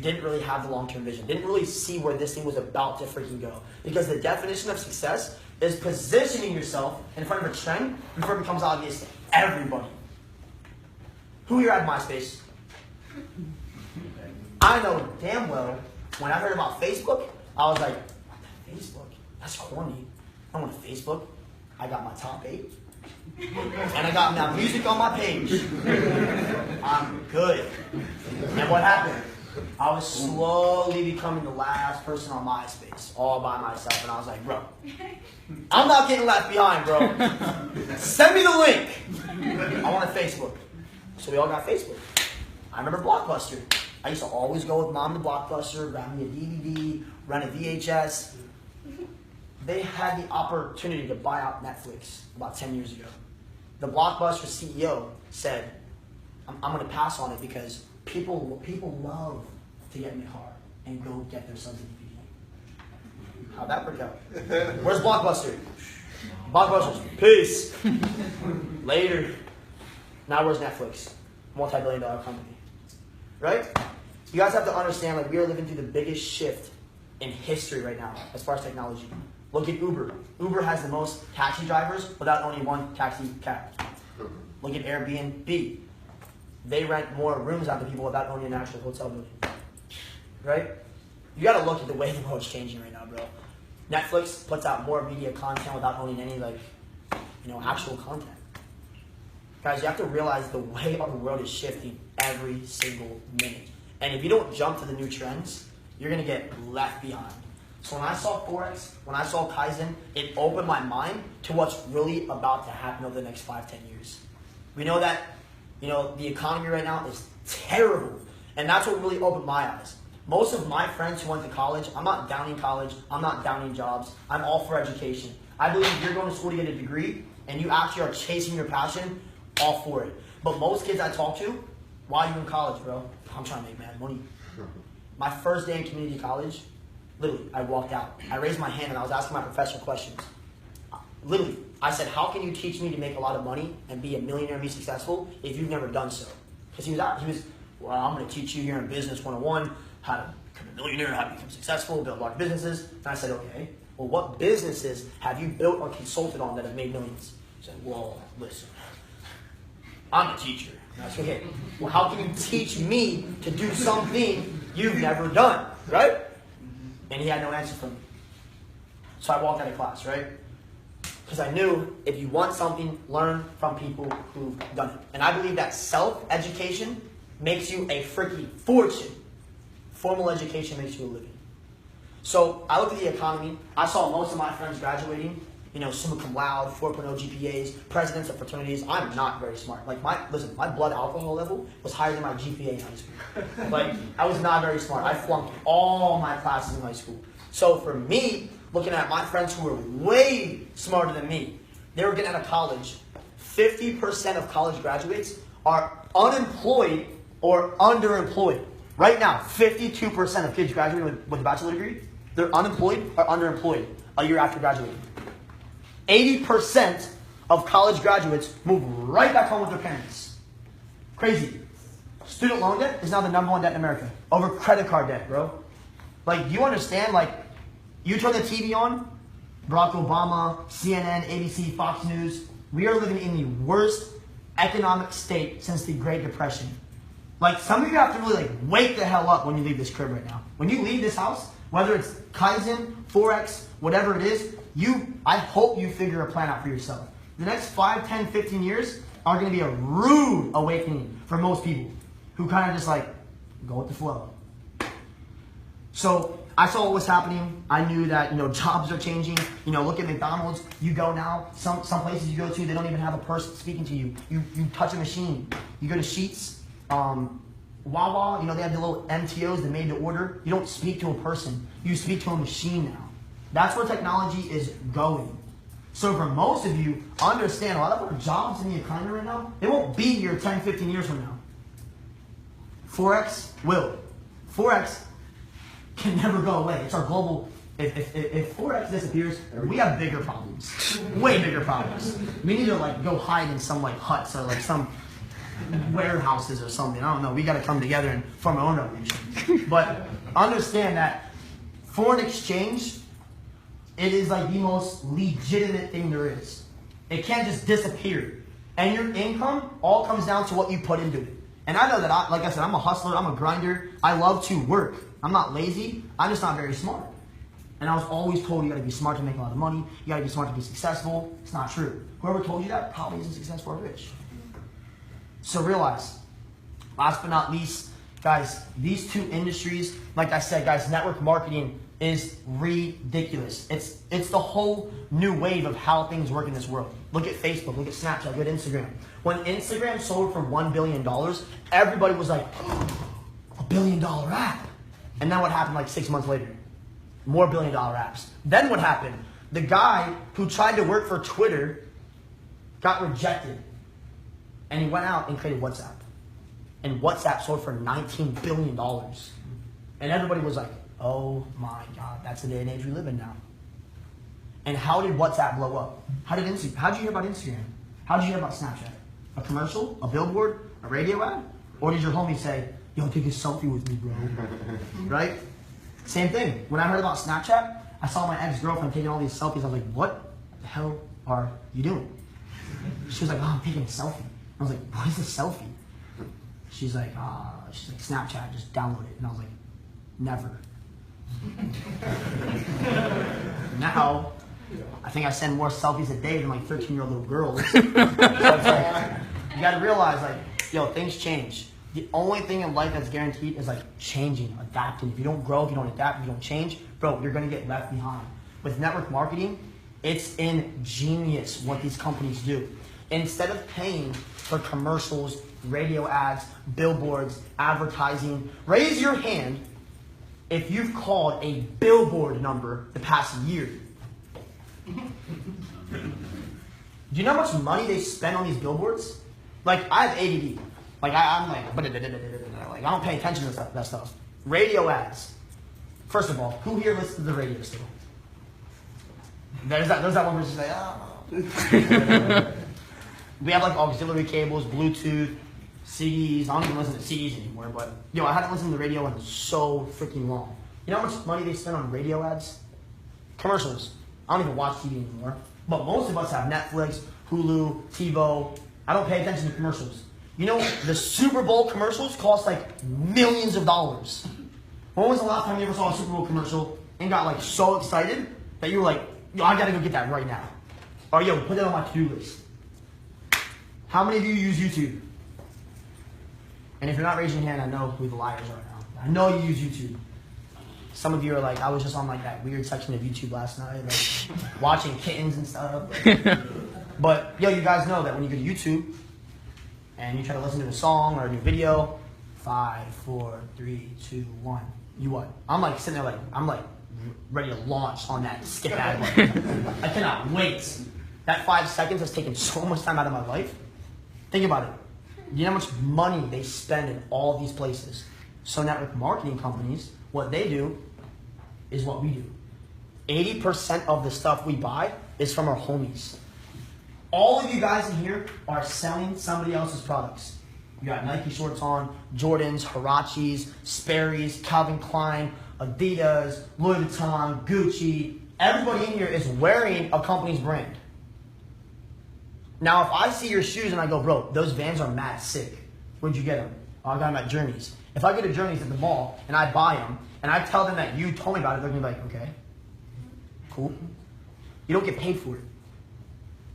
didn't really have the long-term vision. Didn't really see where this thing was about to freaking go. Because the definition of success is positioning yourself in front of a trend before it becomes obvious to everybody. Who here had MySpace? I know damn well, when I heard about Facebook, I was like, Facebook? That's corny. I don't want Facebook. I got my top 8. And I got now music on my page. I'm good. And what happened? I was slowly becoming the last person on MySpace, all by myself. And I was like, bro, I'm not getting left behind, bro. Send me the link. I want a Facebook. So we all got Facebook. I remember Blockbuster. I used to always go with mom to Blockbuster, grab me a DVD, rent a VHS. They had the opportunity to buy out Netflix about 10 years ago. The Blockbuster CEO said, I'm going to pass on it because people love to get in the car and go get their son's DVD. How'd that work out? Where's Blockbuster? Blockbuster, peace. Later. Now where's Netflix? Multi-billion-dollar company. Right? You guys have to understand, like, we are living through the biggest shift in history right now as far as technology. Look at Uber. Uber has the most taxi drivers without owning one taxi cab. Look at Airbnb. They rent more rooms out to people without owning an actual hotel building. Right? You gotta look at the way the world's changing right now, bro. Netflix puts out more media content without owning any, like, actual content. Guys, you have to realize the way our world is shifting every single minute. And if you don't jump to the new trends, you're going to get left behind. So when I saw Forex, when I saw Kaizen, it opened my mind to what's really about to happen over the next 5-10 years. We know that, the economy right now is terrible. And that's what really opened my eyes. Most of my friends who went to college, I'm not downing college, I'm not downing jobs, I'm all for education. I believe if you're going to school to get a degree and you actually are chasing your passion, all for it. But most kids I talk to, why are you in college, bro? I'm trying to make mad money. My first day in community college, literally, I walked out. I raised my hand and I was asking my professor questions. Literally, I said, how can you teach me to make a lot of money and be a millionaire and be successful if you've never done so? Because he was, well, I'm going to teach you here in Business 101 how to become a millionaire, how to become successful, build large businesses. And I said, okay, well, what businesses have you built or consulted on that have made millions? He said, well, listen, I'm a teacher. And I said, okay, well, how can you teach me to do something you've never done, right? And he had no answer for me. So I walked out of class, right? Because I knew if you want something, learn from people who've done it. And I believe that self-education makes you a freaking fortune. Formal education makes you a living. So I looked at the economy. I saw most of my friends graduating, summa cum laude, 4.0 GPAs, presidents of fraternities. I'm not very smart. Like my blood alcohol level was higher than my GPA in high school. Like I was not very smart. I flunked all my classes in high school. So for me, looking at my friends who were way smarter than me, they were getting out of college. 50% of college graduates are unemployed or underemployed. Right now, 52% of kids graduating with a bachelor degree, they're unemployed or underemployed a year after graduating. 80% of college graduates move right back home with their parents. Crazy. Student loan debt is now the #1 debt in America. Over credit card debt, bro. Like, you understand, like, you turn the TV on, Barack Obama, CNN, ABC, Fox News, we are living in the worst economic state since the Great Depression. Like, some of you have to really, like, wake the hell up when you leave this crib right now. When you leave this house, whether it's Kaizen, Forex, whatever it is, I hope you figure a plan out for yourself. The next 5, 10, 15 years are going to be a rude awakening for most people who kind of just, like, go with the flow. So I saw what was happening. I knew that, jobs are changing. Look at McDonald's. You go now, some places you go to, they don't even have a person speaking to you. You touch a machine. You go to Sheetz, Wawa, they have the little MTOs that made to order. You don't speak to a person. You speak to a machine now. That's where technology is going. So for most of you, understand a lot of our jobs in the economy right now, they won't be here 10, 15 years from now. Forex will. Forex can never go away. It's our global. If Forex disappears, we have bigger problems. Way bigger problems. We need to go hide in some huts or some warehouses or something. I don't know. We got to come together and form our own revolution. But understand that foreign exchange, it is the most legitimate thing there is. It can't just disappear. And your income all comes down to what you put into it. And I know that, like I said, I'm a hustler, I'm a grinder. I love to work. I'm not lazy. I'm just not very smart. And I was always told you got to be smart to make a lot of money. You got to be smart to be successful. It's not true. Whoever told you that probably isn't successful or rich. So realize, last but not least, guys, these two industries, like I said, guys, network marketing is ridiculous. It's the whole new wave of how things work in this world. Look at Facebook, look at Snapchat, look at Instagram. When Instagram sold for $1 billion, everybody was like, oh, $1 billion app. And then what happened 6 months later? More $1 billion apps. Then what happened? The guy who tried to work for Twitter got rejected. And he went out and created WhatsApp. And WhatsApp sold for $19 billion. And everybody was like, oh my God, that's the day and age we live in now. And how did WhatsApp blow up? How did you hear about Instagram? How did you hear about Snapchat? A commercial? A billboard? A radio ad? Or did your homie say, yo, take a selfie with me, bro? Right? Same thing. When I heard about Snapchat, I saw my ex-girlfriend taking all these selfies. I was like, what the hell are you doing? She was like, oh, I'm taking a selfie. I was like, what is a selfie? She's like, Snapchat, just download it. And I was like, never. Now, I think I send more selfies a day than 13-year-old little girls. So it's you gotta realize, things change. The only thing in life that's guaranteed is changing, adapting. If you don't grow, if you don't adapt, if you don't change, bro, you're gonna get left behind. With network marketing, it's ingenious what these companies do. Instead of paying for commercials, radio ads, billboards, advertising, raise your hand if you've called a billboard number the past year. Do you know how much money they spend on these billboards? I have ADD. I don't pay attention to that stuff. Radio ads. First of all, who here listens to the radio still? There's that one person say, oh, We have like auxiliary cables, Bluetooth, CDs. I don't even listen to CDs anymore, but yo, I haven't listened to the radio in so freaking long. You know how much money they spend on radio ads? Commercials. I don't even watch TV anymore. But most of us have Netflix, Hulu, TiVo. I don't pay attention to commercials. You know, the Super Bowl commercials cost like millions of dollars. When was the last time you ever saw a Super Bowl commercial and got like so excited that you were like, yo, I gotta go get that right now. Or yo, put that on my to-do list. How many of you use YouTube? And if you're not raising your hand, I know who the liars are now. I know you use YouTube. Some of you are like, I was just on like that weird section of YouTube last night, like watching kittens and stuff. But yo, you guys know that when you go to YouTube and you try to listen to a song or a new video, 5, 4, 3, 2, 1. You what? I'm like sitting there like, I'm like ready to launch on that skip ad button. I cannot wait. That 5 seconds has taken so much time out of my life. Think about it. You know how much money they spend in all these places. So network marketing companies, what they do is what we do. 80% of the stuff we buy is from our homies. All of you guys in here are selling somebody else's products. You got Nike shorts on, Jordans, Huaraches, Sperry's, Calvin Klein, Adidas, Louis Vuitton, Gucci. Everybody in here is wearing a company's brand. Now, if I see your shoes and I go, bro, those Vans are mad sick. Where'd you get them? Oh, I got them at Journeys. If I go to Journeys at the mall and I buy them and I tell them that you told me about it, they're gonna be like, okay, cool. You don't get paid for it.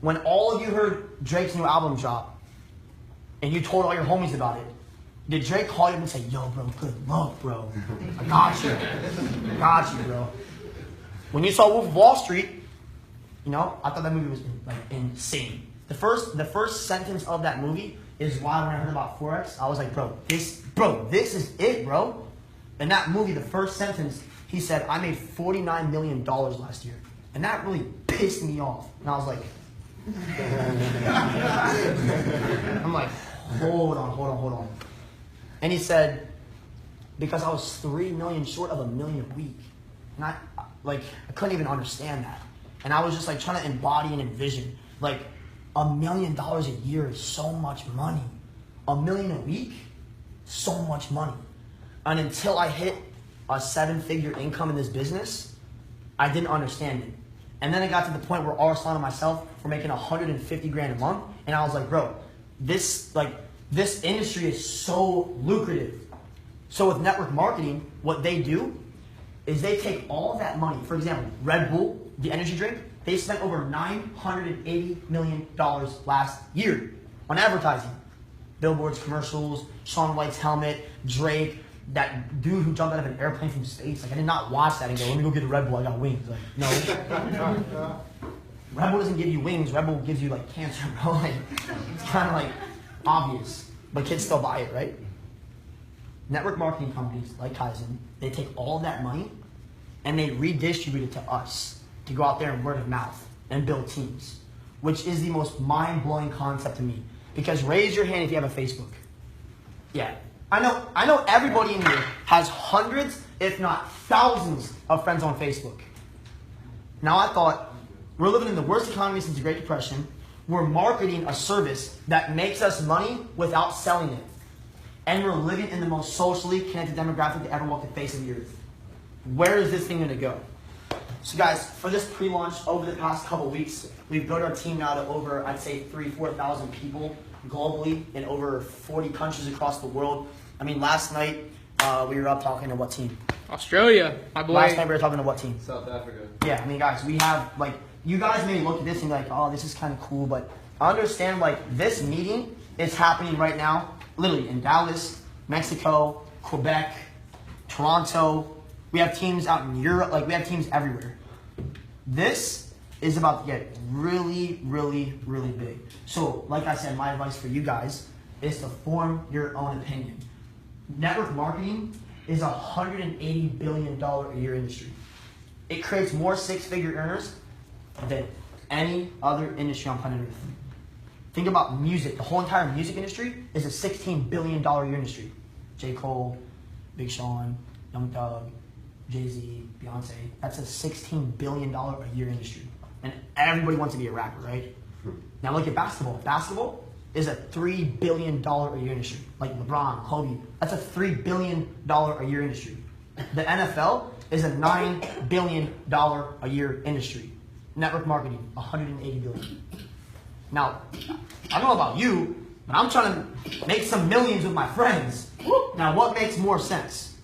When all of you heard Drake's new album drop and you told all your homies about it, did Drake call you and say, yo, bro, good luck, bro. I got you. I got you, bro. When you saw Wolf of Wall Street, you know, I thought that movie was like insane. The first sentence of that movie is why when I heard about Forex, I was like, bro, this is it, bro. In that movie, the first sentence, he said, I made $49 million last year. And that really pissed me off. And I was like, I'm like, hold on. And he said, because I was 3 million short of $1 million a week. And I couldn't even understand that. And I was just like trying to embody and envision, like $1 million a year is so much money. $1 million a week, so much money. And until I hit a 7-figure income in this business, I didn't understand it. And then it got to the point where Arslan and myself were making 150 grand a month. And I was like, bro, this industry is so lucrative. So with network marketing, what they do is they take all of that money. For example, Red Bull, the energy drink, they spent over $980 million last year on advertising. Billboards, commercials, Shaun White's helmet, Drake, that dude who jumped out of an airplane from space. Like, I did not watch that and go, let me go get a Red Bull, I got wings. Like, no. Red Bull doesn't give you wings, Red Bull gives you like cancer, bro. Like, it's kind of like obvious, but kids still buy it, right? Network marketing companies like Kaizen, they take all that money and they redistribute it to us to go out there and word of mouth and build teams, which is the most mind-blowing concept to me. Because raise your hand if you have a Facebook. Yeah, I know everybody in here has hundreds, if not thousands, of friends on Facebook. Now I thought, we're living in the worst economy since the Great Depression. We're marketing a service that makes us money without selling it. And we're living in the most socially connected demographic to ever walk the face of the earth. Where is this thing gonna go? So guys, for this pre-launch over the past couple weeks, we've built our team now to over, I'd say 3,000-4,000 people globally in over 40 countries across the world. I mean, last night we were up talking to what team? Australia, my boy. Last night we were talking to what team? South Africa. Yeah, I mean, guys, we have, like, you guys may look at this and be like, oh, this is kind of cool, but understand, like, this meeting is happening right now, literally in Dallas, Mexico, Quebec, Toronto. We have teams out in Europe, like, we have teams everywhere. This is about to get really, really, really big. So, like I said, my advice for you guys is to form your own opinion. Network marketing is a $180 billion a year industry. It creates more 6-figure earners than any other industry on planet Earth. Think about music. The whole entire music industry is a $16 billion a year industry. J. Cole, Big Sean, Young Thug, Jay-Z, Beyonce. That's a $16 billion a year industry. and everybody wants to be a rapper, right? Now look at basketball. Basketball is a $3 billion a year industry. Like LeBron, Kobe, that's a $3 billion a year industry. The NFL is a $9 billion a year industry. Network marketing, $180 billion. Now, I don't know about you, but I'm trying to make some millions with my friends. Now, what makes more sense?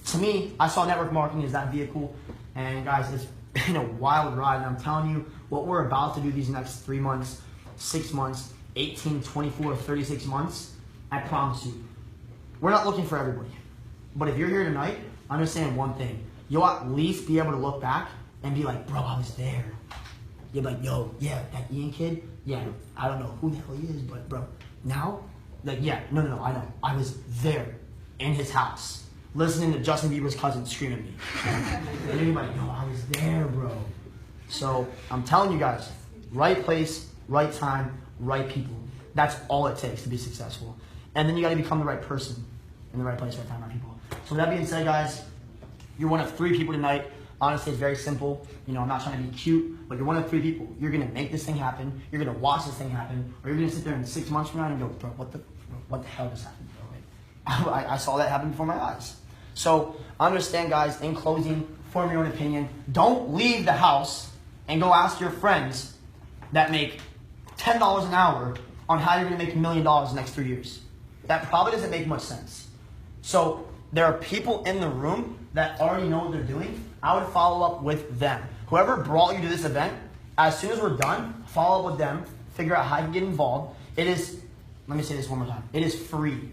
To me, I saw network marketing as that vehicle, and guys, it's been a wild ride, and I'm telling you, what we're about to do these next 3 months, 6 months, 18, 24, 36 months, I promise you, we're not looking for everybody. But if you're here tonight, understand one thing. You'll at least be able to look back and be like, bro, I was there. You're like, yo, yeah, that Ian kid, yeah, I don't know who the hell he is, but bro, now, like, yeah, no, I know. I was there in his house, listening to Justin Bieber's cousin scream at me. And you're like, yo, I was there, bro. So I'm telling you guys, right place, right time, right people. That's all it takes to be successful. And then you got to become the right person in the right place, right time, right people. So with that being said, guys, you're one of 3 people tonight. Honestly, it's very simple. You know, I'm not trying to be cute, but you're one of 3 people. You're going to make this thing happen. You're going to watch this thing happen. Or you're going to sit there in 6 months from now and go, bro, what the hell just happened, bro? Like, I saw that happen before my eyes. So understand, guys, in closing, form your own opinion. Don't leave the house and go ask your friends that make $10 an hour on how you're going to make $1 million in the next 3 years. That probably doesn't make much sense. So there are people in the room that already know what they're doing. I would follow up with them. Whoever brought you to this event, as soon as we're done, follow up with them, figure out how you can get involved. It is, let me say this one more time, it is free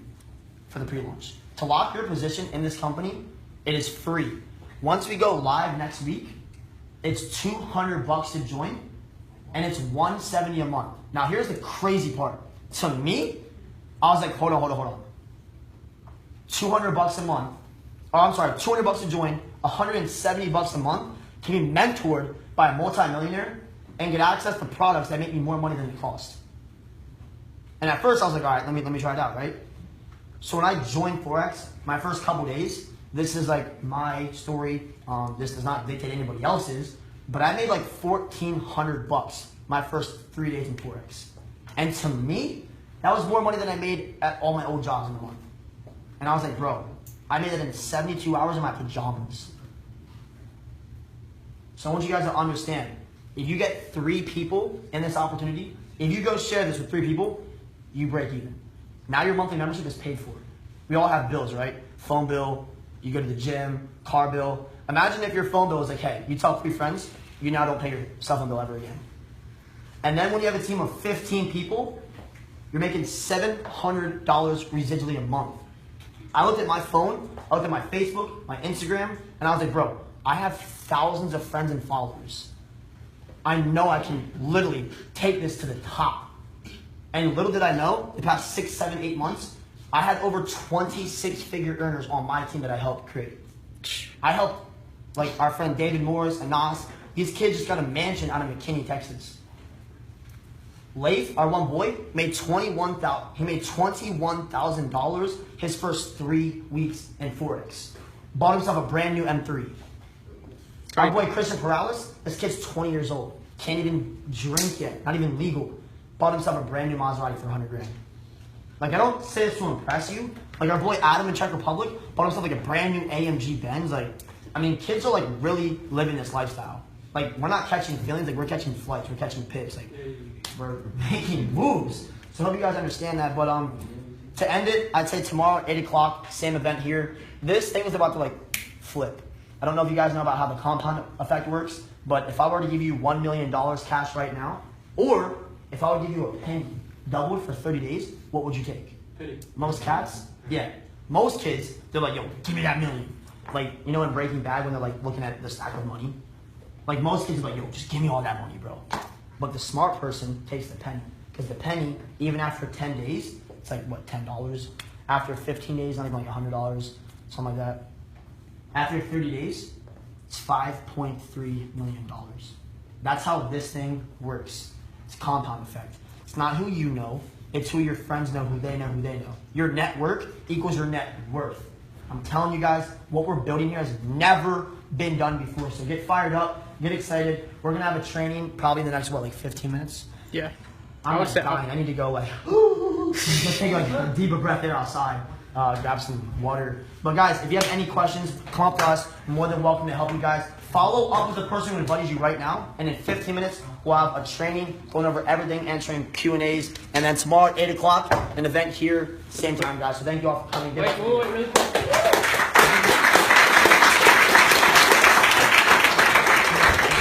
for the pre-launch. To lock your position in this company, it is free. Once we go live next week, it's $200 to join, and it's $170 a month. Now here's the crazy part. To me, I was like, hold on. $200 a month, or I'm sorry, $200 to join, $170 a month to be mentored by a multi-millionaire and get access to products that make me more money than it costs. And at first I was like, all right, let me try it out, right? So when I joined Forex, my first couple days, this is like my story. This does not dictate anybody else's, but I made like $1,400 my first 3 days in Forex. And to me, that was more money than I made at all my old jobs in a month. And I was like, bro, I made it in 72 hours in my pajamas. So I want you guys to understand, if you get 3 people in this opportunity, if you go share this with 3 people, you break even. Now your monthly membership is paid for. We all have bills, right? Phone bill, you go to the gym, car bill. Imagine if your phone bill is like, hey, you tell 3 friends, you now don't pay your cell phone bill ever again. And then when you have a team of 15 people, you're making $700 residually a month. I looked at my phone, I looked at my Facebook, my Instagram, and I was like, bro, I have thousands of friends and followers. I know I can literally take this to the top. And little did I know, the past 6, 7, 8 months, I had over 26-figure earners on my team that I helped create. I helped, like our friend David Morris and Nas. These kids just got a mansion out of McKinney, Texas. Leif, our one boy, made $21,000 his first 3 weeks in Forex. Bought himself a brand new M3. Our boy Christian Perales, this kid's 20 years old. Can't even drink yet, not even legal. Bought himself a brand new Maserati for 100 grand. Like, I don't say this to impress you. Like, our boy Adam in Czech Republic bought himself like a brand new AMG Benz. Like, I mean, kids are like really living this lifestyle. Like, we're not catching feelings, like we're catching flights, we're catching pips. Like, we're making moves. So I hope you guys understand that. But to end it, I'd say tomorrow at 8 o'clock, same event here. This thing is about to like flip. I don't know if you guys know about how the compound effect works, but if I were to give you $1 million cash right now, or if I would give you a penny doubled for 30 days, what would you take? Penny. Most cats? Yeah. Most kids, they're like, yo, give me that million. Like, you know in Breaking Bad when they're like looking at the stack of money? Like most kids are like, yo, just give me all that money, bro. But the smart person takes the penny. Because the penny, even after 10 days, it's like, what, $10? After 15 days, not even like $100, something like that. After 30 days, it's $5.3 million. That's how this thing works. It's compound effect. It's not who you know. It's who your friends know, who they know, who they know. Your network equals your net worth. I'm telling you guys, what we're building here has never been done before. So get fired up, get excited. We're gonna have a training probably in the next 15 minutes. Yeah. I'm like dying. I need to go just take a deeper breath there outside. Grab some water. But guys, if you have any questions, come up to us. We're more than welcome to help you guys. Follow up with the person who invited you right now, and in 15 minutes we'll have a training going over everything, answering Q&As, and then tomorrow at 8 o'clock, an event here, same time, guys. So thank you all for coming. Wait, really quick.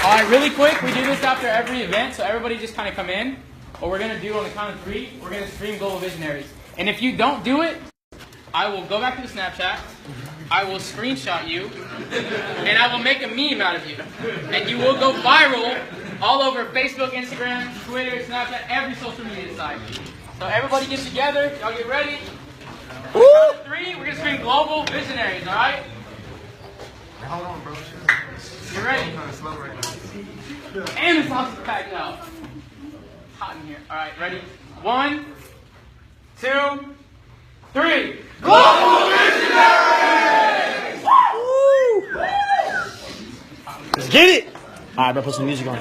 All right, really quick, we do this after every event, so everybody just kind of come in. What we're going to do on the count of 3, we're going to stream Global Visionaries. And if you don't do it, I will go back to the Snapchat, I will screenshot you, and I will make a meme out of you. And you will go viral all over Facebook, Instagram, Twitter, Snapchat, every social media site. So everybody get together, y'all get ready. On the count of 3, we're going to stream Global Visionaries, all right? Hold on, bro. You ready? Kind of slow right now. And the sauce is packed out. Hot in here. All right, ready? 1, 2, 3. Global Visionaries! Let's get it! All right, bro, put some music on.